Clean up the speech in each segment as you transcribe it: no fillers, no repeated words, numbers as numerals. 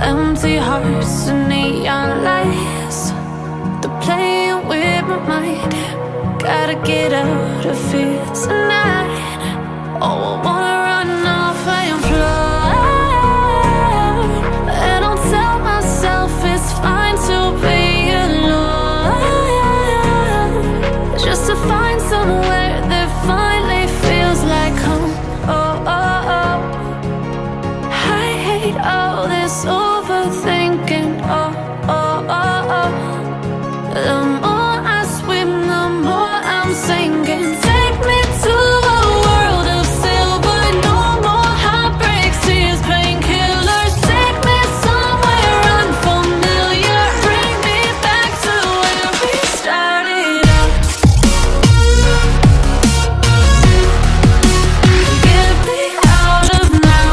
Empty hearts and neon lights, they're playing with my mind. Gotta get out of here tonight. Oh, I wanna run off and fly. And I'll tell myself it's fine to be alone, just to find somewhere that finally feels like home. Oh, oh, oh. I hate all this overthinking. Oh, oh, oh, oh. The more I swim, the more I'm sinking. Take me to a world of silver. No more heartbreaks, tears, painkillers. Take me somewhere unfamiliar. Bring me back to where we started out. Get me out of now,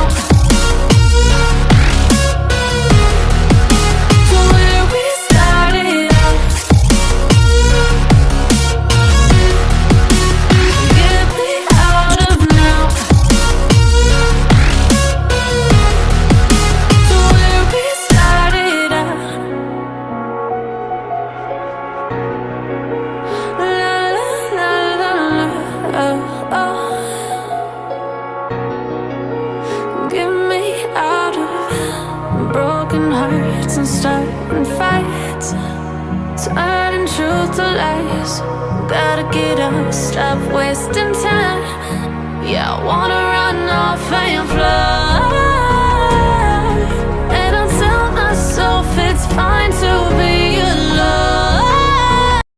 to where we started out. Get me out of now, to where we started out. La la la la la, oh, oh. Get me out of broken hearts and starting fights, turning truth to lies. Gotta get up, stop wasting time. Yeah, I wanna run off and fly.